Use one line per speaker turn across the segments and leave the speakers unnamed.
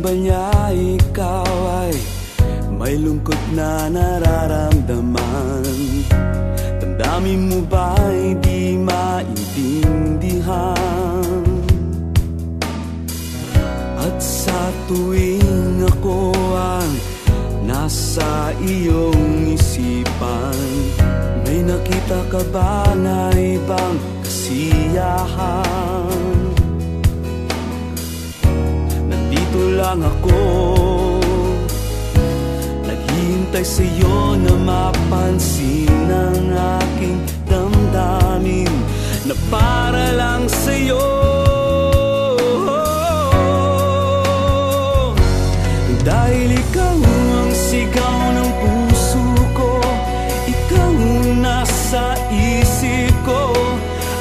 ba niya ikaw ay may lungkot na nararamdaman? Damdamin mo ba'y di maintindihan? At sa tuwing ako ang nasa iyong isipan, may nakita ka ba na ibang kasiyahan? Nandito lang ako, naghihintay sa'yo na mapansin ang aking damdamin na para lang sa'yo. Dahil ikaw ang sigaw ng puso ko, ikaw ang nasa isip ko.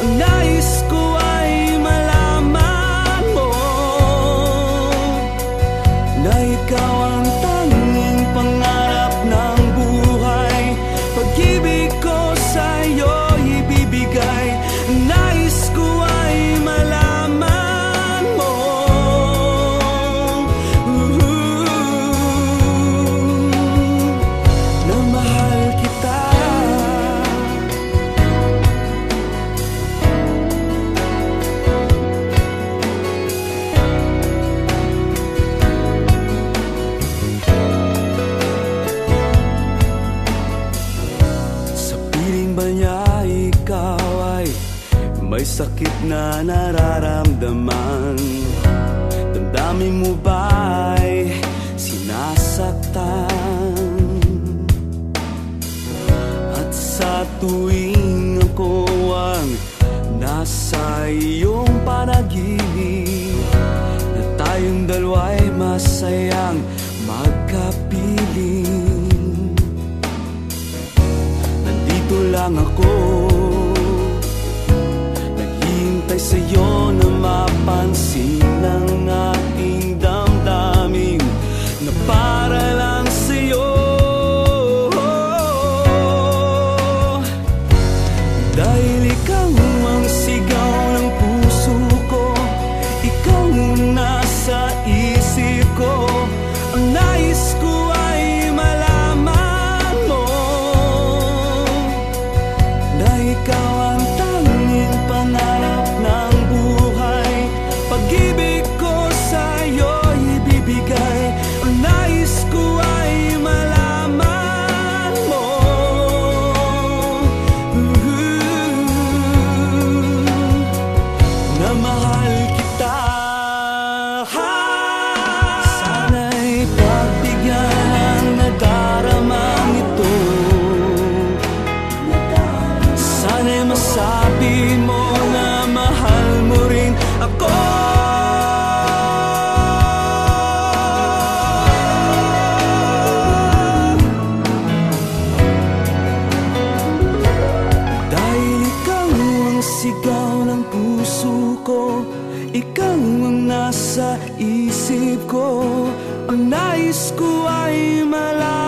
Ang nais ko ay malaman mo na ikaw ang tanging pangarap ng buhay. Pag-ibig ko sa'yo ibibigay. Ang nais ko ay malaman mo na mahal kita. Sa piling ba niya ikaw ay may sakit na nararamdaman? Damdamin mo ba'y sinasaktan? At sa tuwing ako ang nasa iyong panaginip, na tayong dalawa'y masayang magkapiling, nandito lang ako, naghihintay sa'yo na mapansin ang aking damdamin na para lang sa'yo. Dahil ikaw ang sigaw ng puso ko, ikaw ang nasa isip ko. Ang nais ko ay malaman mo na ikaw ang tanging pangarap ng buhay. Pag-ibig ko sa'yo ibibigay. Ang nais ko ay malaman mo na mahal kita. Sana'y pagbigyan ang nadaramang ito. Sana'y masabi mo na mahal mo rin ako. Dahil ikaw ang sigaw ng puso ko, ikaw ang nasa isip ko. Ang nais ko ay malaman